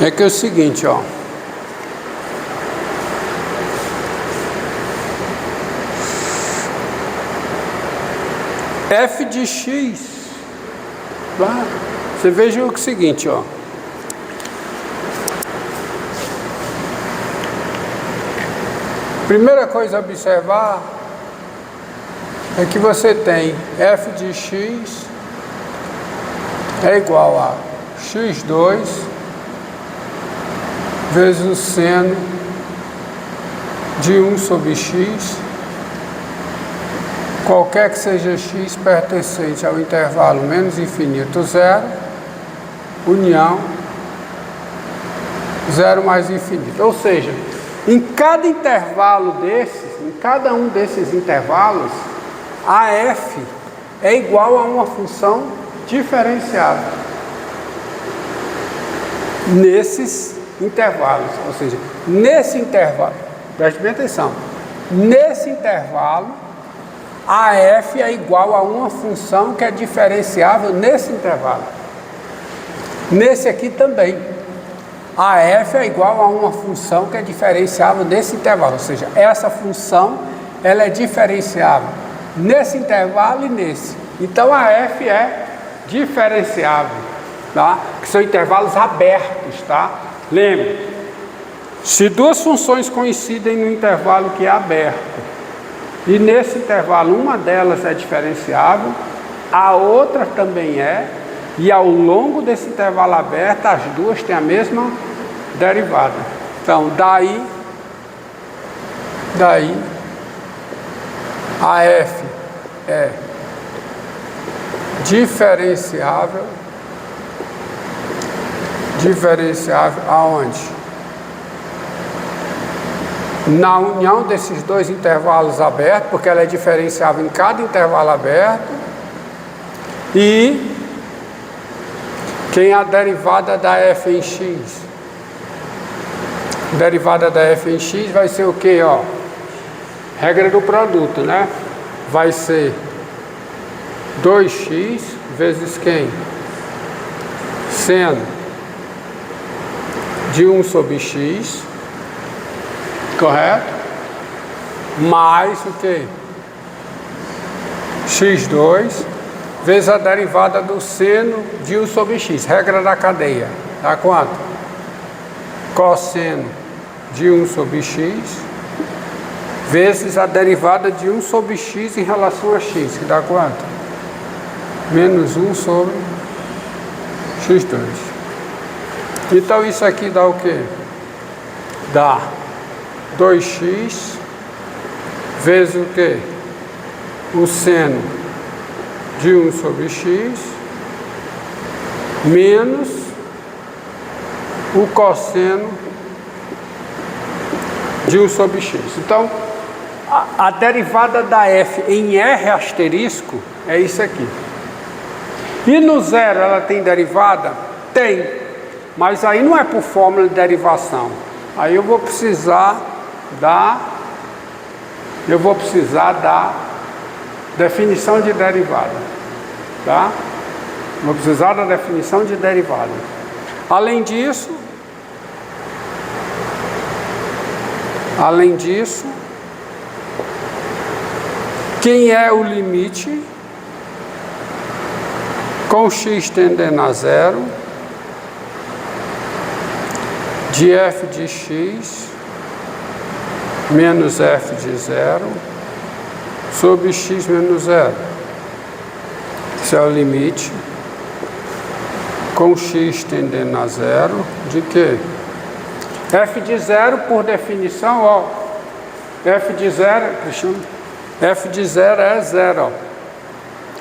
É que é o seguinte, ó. F de x, tá? Você veja o seguinte, ó. Primeira coisa a observar é que você tem f de x é igual a x2 vezes o seno de 1 sobre x, qualquer que seja x pertencente ao intervalo menos infinito 0, união 0 mais infinito. Ou seja, em cada intervalo desses, em cada um desses intervalos, a f é igual a uma função diferenciada nesses intervalos. Ou seja, nesse intervalo, preste bem atenção, nesse intervalo, a f é igual a uma função que é diferenciável nesse intervalo. Nesse aqui também. A f é igual a uma função que é diferenciável nesse intervalo. Ou seja, essa função ela é diferenciável nesse intervalo e nesse. Então a f é diferenciável, tá? Que são intervalos abertos, tá? Lembre, se duas funções coincidem no intervalo que é aberto, e nesse intervalo uma delas é diferenciável, a outra também é, e ao longo desse intervalo aberto as duas têm a mesma derivada. Então daí a f é diferenciável aonde? Na união desses dois intervalos abertos, porque ela é diferenciável em cada intervalo aberto, e quem é a derivada da f em x? A derivada da f em x vai ser o que, ó? Regra do produto, né? Vai ser 2x vezes quem? Seno de 1 sobre x, correto? Mais o que? x2 vezes a derivada do seno de 1 sobre x, regra da cadeia. Dá quanto? Cosseno de 1 sobre x vezes a derivada de 1 sobre x em relação a x, que dá quanto? Menos 1 sobre x2. Então isso aqui dá o quê? Dá 2x vezes o quê? O seno de 1 sobre x menos o cosseno de 1 sobre x. Então, a derivada da f em R asterisco é isso aqui. E no zero ela tem derivada? Tem. Mas aí não é por fórmula de derivação. Aí eu vou precisar da definição de derivada. Tá? Vou precisar da definição de derivada. Além disso, quem é o limite com x tendendo a zero de f de x menos f de zero sobre x menos zero? Esse é o limite com x tendendo a zero de quê? F de zero, por definição, ó, f de zero é zero, ó.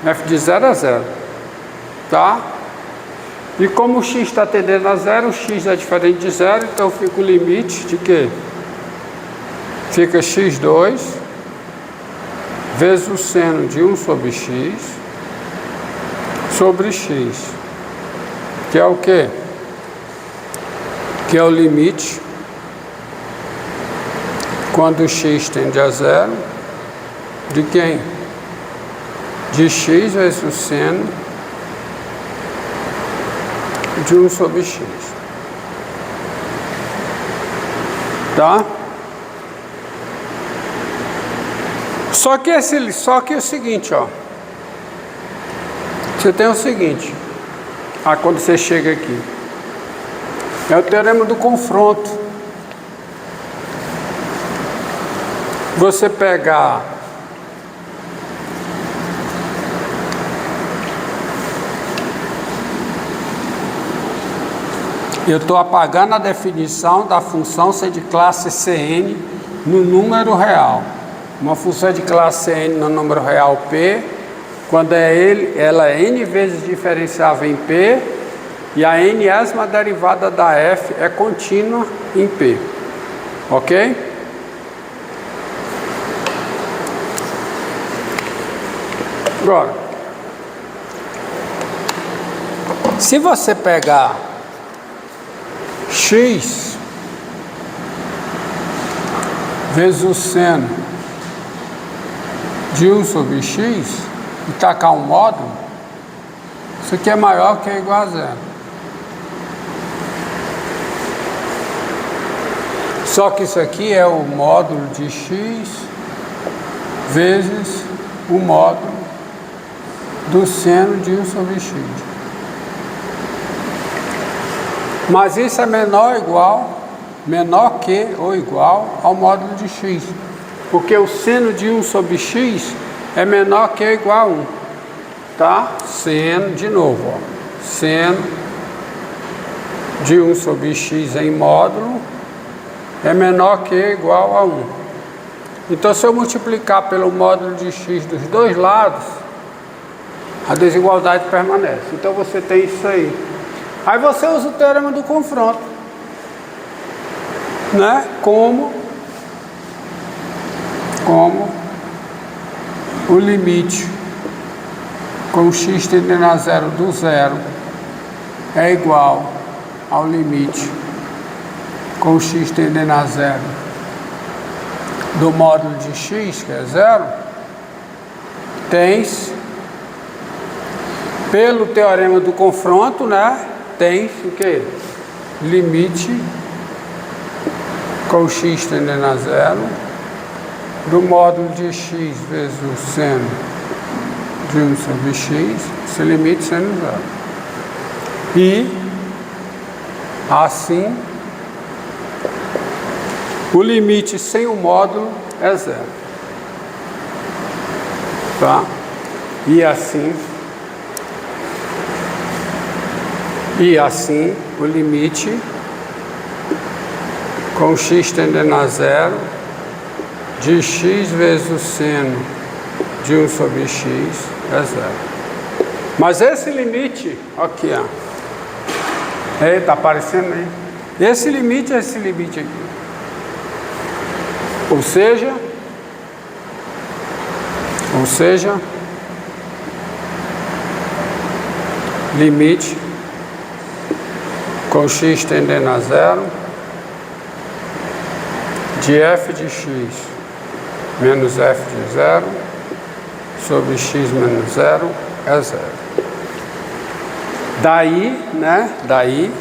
F de zero é zero, tá? E como o x está tendendo a zero, o x é diferente de zero, então fica o limite de quê? Fica x2 vezes o seno de 1 sobre x sobre x, que é o quê? Que é o limite quando o x tende a zero de quem? De x vezes o seno de 1 sobre x. Tá? Só que é o seguinte, ó. Você tem o seguinte, quando você chega aqui, é o teorema do confronto. Você pegar eu estou apagando a definição da função ser de classe Cn no número real. Uma função de classe N no número real P, quando ela é N vezes diferenciável em P, e a Nésima derivada da F é contínua em P. Ok? Agora, se você pegar x vezes o seno de 1 sobre x e tacar um módulo, isso aqui é maior que ou igual a zero. Só que isso aqui é o módulo de x vezes o módulo do seno de 1 sobre x. Mas isso é menor que ou igual ao módulo de x. Porque o seno de 1 sobre x é menor que ou igual a 1. Tá? Seno, de novo, ó. Seno de 1 sobre x em módulo é menor que ou igual a 1. Então, se eu multiplicar pelo módulo de x dos dois lados, a desigualdade permanece. Então, você tem isso aí. Aí você usa o teorema do confronto, né? Como o limite com x tendendo a zero do zero é igual ao limite com x tendendo a zero do módulo de x, que é zero, tens, pelo teorema do confronto, né? Tens o que? Limite com x tendendo a zero do módulo de x vezes o seno de 1 sobre x, esse limite sendo zero. E assim, o limite sem o módulo é zero. Tá? E assim o limite com x tendendo a zero de x vezes o seno de 1 sobre x é zero. Mas esse limite, aqui, ó. Tá aparecendo aí? Esse limite é esse limite aqui. Ou seja, limite com x tendendo a zero de f de x menos f de zero sobre x menos zero é zero. Daí, né? Daí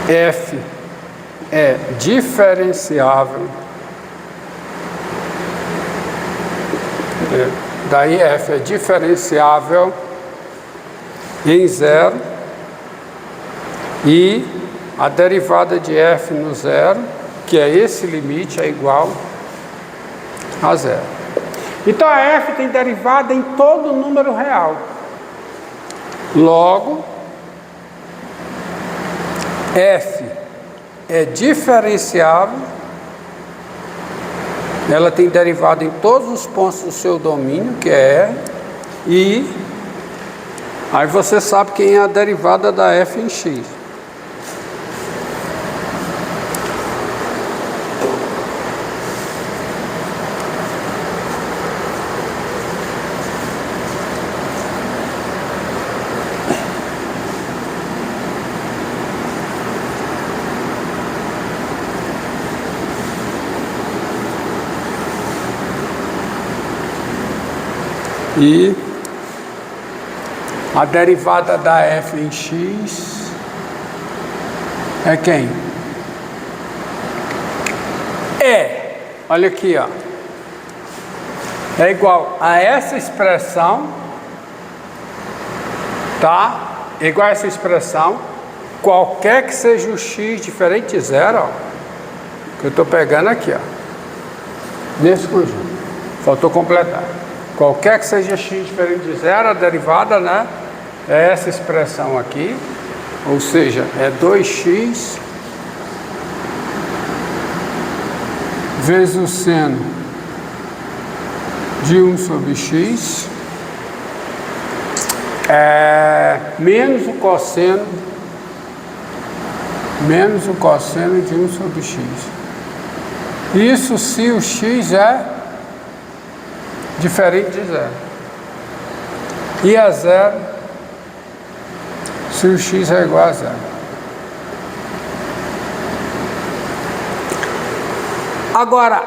f é diferenciável. Daí f é diferenciável em zero e a derivada de f no zero, que é esse limite, é igual a zero. Então a f tem derivada em todo número real. Logo, f é diferenciável, ela tem derivada em todos os pontos do seu domínio, que é R, e aí você sabe quem é a derivada da f em x. E a derivada da f em x é quem? Olha aqui, ó. É igual a essa expressão, tá? É igual a essa expressão, qualquer que seja o x diferente de zero, ó, que eu estou pegando aqui, ó, nesse conjunto. Faltou completar. Qualquer que seja x diferente de zero, a derivada, né, é essa expressão aqui, ou seja, é 2x vezes o seno de 1 sobre x menos o cosseno de 1 sobre x. Isso se o x é diferente de zero. E a zero se o x é igual a zero. Agora,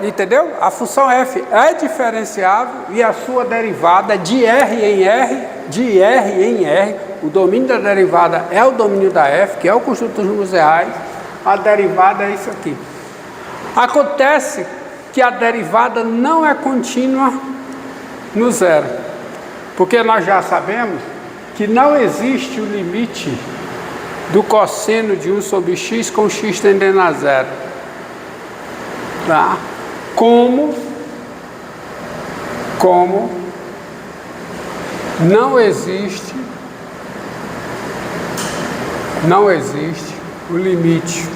entendeu? A função f é diferenciável e a sua derivada de R em R, o domínio da derivada é o domínio da f, que é o conjunto dos números reais, a derivada é isso aqui. Acontece que a derivada não é contínua no zero, porque nós já sabemos que não existe o limite do cosseno de 1 sobre x com x tendendo a zero. Tá? Como não existe o limite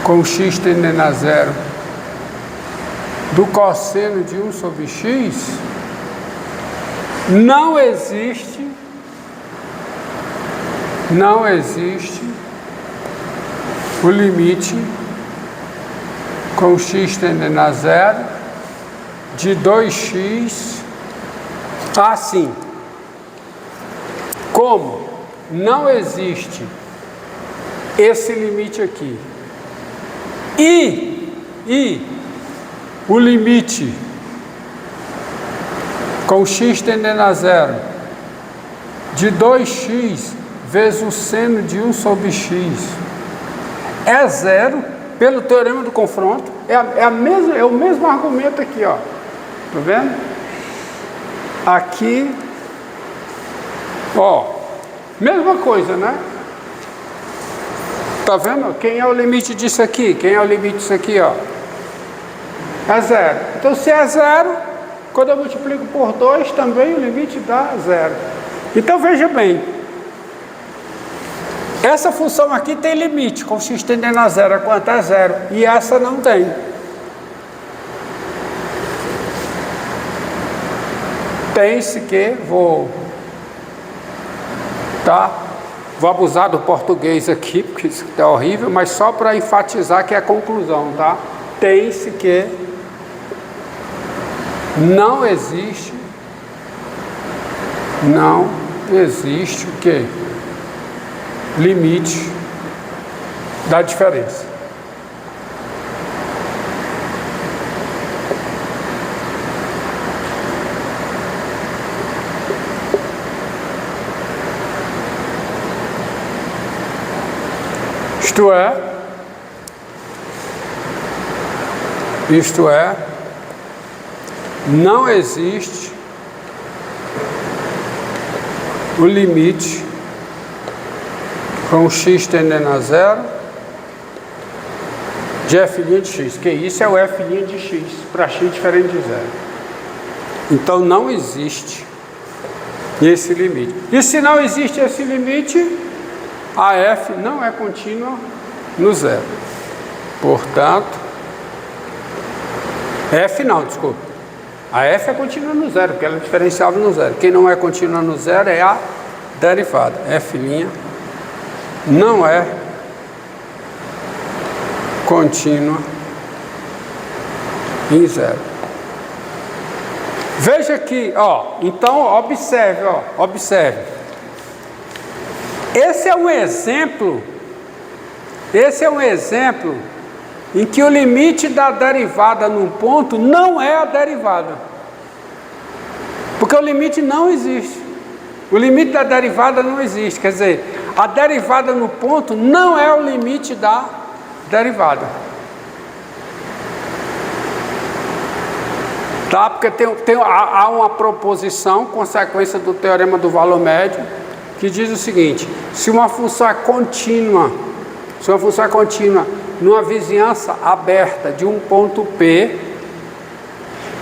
com x tendendo a zero do cosseno de 1 sobre x, não existe o limite com x tendendo a zero de 2x assim. Como não existe esse limite aqui e o limite com x tendendo a zero de 2x vezes o seno de 1 sobre x é zero, pelo teorema do confronto, é o mesmo argumento aqui, ó. Tá vendo? Aqui, ó, mesma coisa, né? Tá vendo? Quem é o limite disso aqui? Quem é o limite disso aqui, ó? É zero. Então, se é zero, quando eu multiplico por 2, também o limite dá zero. Então, veja bem. Essa função aqui tem limite, com x tendendo a zero, quanto é zero, e essa não tem. Tem-se que, vou abusar do português aqui, porque isso é horrível, mas só para enfatizar que é a conclusão, tá? Tem-se que não existe o quê? Limite da diferença. Isto é, não existe o limite com x tendendo a zero de f' de x, que isso é o f' de x, para x diferente de zero. Então não existe esse limite. E se não existe esse limite, a f não é contínua no zero. Portanto, f não, desculpa. A f é contínua no zero, porque ela é diferenciável no zero. Quem não é contínua no zero é a derivada. F' não é contínua em zero. Veja aqui, ó. Então, observe. Esse é um exemplo em que o limite da derivada num ponto não é a derivada. Porque o limite não existe. O limite da derivada não existe. Quer dizer, a derivada no ponto não é o limite da derivada. Tá? Porque há uma proposição, consequência do teorema do valor médio, que diz o seguinte: se uma função é contínua, numa vizinhança aberta de um ponto P,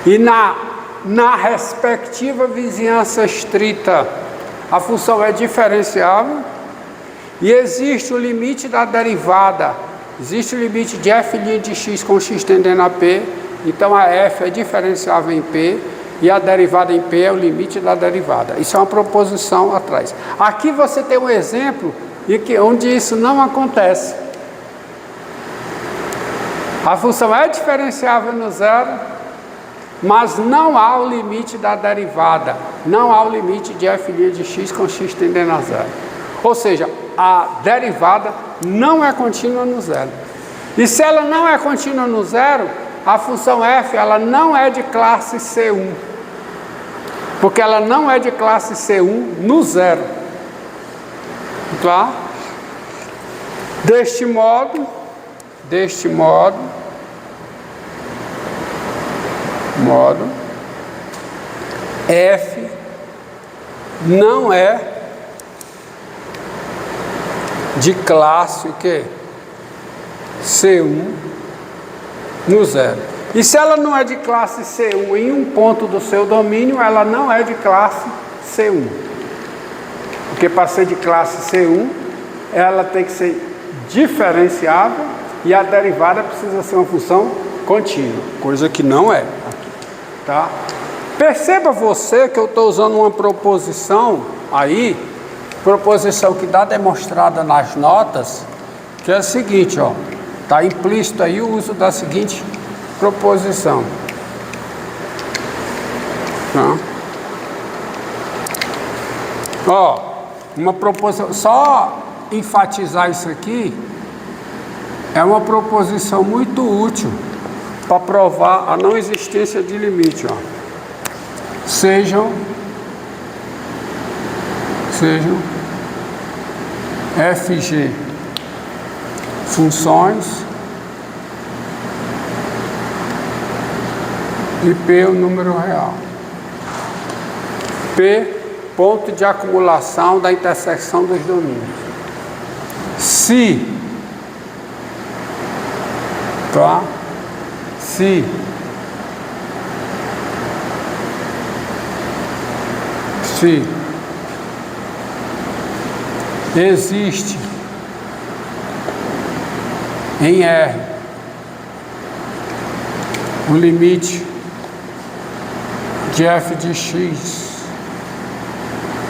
e na respectiva vizinhança estrita a função é diferenciável, e existe o limite da derivada, existe o limite de f' de x com x tendendo a P, então a f é diferenciável em P, e a derivada em P é o limite da derivada. Isso é uma proposição atrás. Aqui você tem um exemplo onde isso não acontece. A função é diferenciável no zero, mas não há o limite da derivada, não há o limite de f' de x com x tendendo a zero. Ou seja, a derivada não é contínua no zero. E se ela não é contínua no zero, a função f ela não é de classe C1, porque ela não é de classe C1 no zero. Tá? Deste modo, f não é de classe o quê? C1 no zero. E se ela não é de classe C1 em um ponto do seu domínio, ela não é de classe C1. Porque para ser de classe C1, ela tem que ser diferenciável e a derivada precisa ser uma função contínua, coisa que não é aqui, tá? Perceba você que eu estou usando uma proposição aí, proposição que dá demonstrada nas notas, que é a seguinte, ó, está implícito aí o uso da seguinte proposição. Tá? Ó, uma proposição, só enfatizar isso aqui, é uma proposição muito útil para provar a não existência de limite, ó. Sejam FG funções e P o número real. P, ponto de acumulação da intersecção dos domínios. Se, tá? Se existe em R o limite de f de x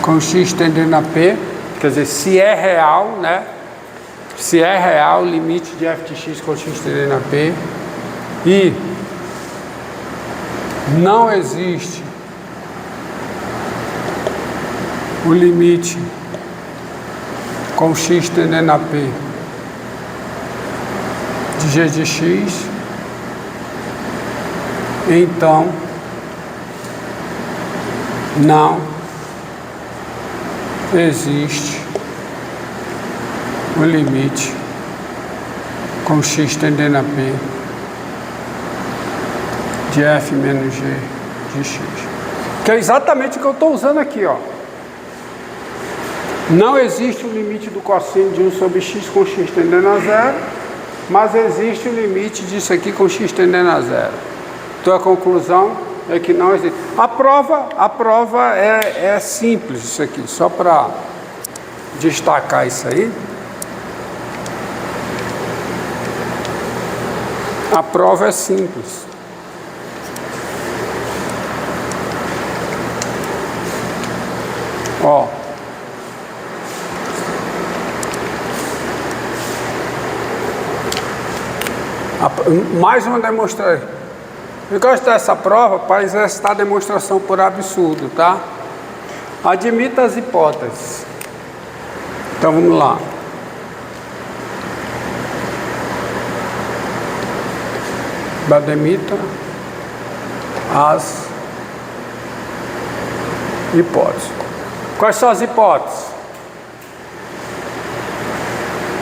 com x tendendo a P, quer dizer, se é real, né? Se é real o limite de f de x com x tendendo a P, e não existe o limite com x tendendo a P de g de x, então não existe o limite com x tendendo a P de f menos g de x. Que é exatamente o que eu estou usando aqui, ó. Não existe o limite do cosseno de 1 sobre x com x tendendo a zero, mas existe o limite disso aqui com x tendendo a zero. Então a conclusão é que não existe. A prova é simples, isso aqui, só para destacar isso aí. A prova é simples. Ó. Mais uma demonstração. Eu gosto dessa prova para exercitar a demonstração por absurdo, tá? Admita as hipóteses. Então vamos lá. Admita as hipóteses. Quais são as hipóteses?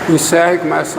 Encerre e começa.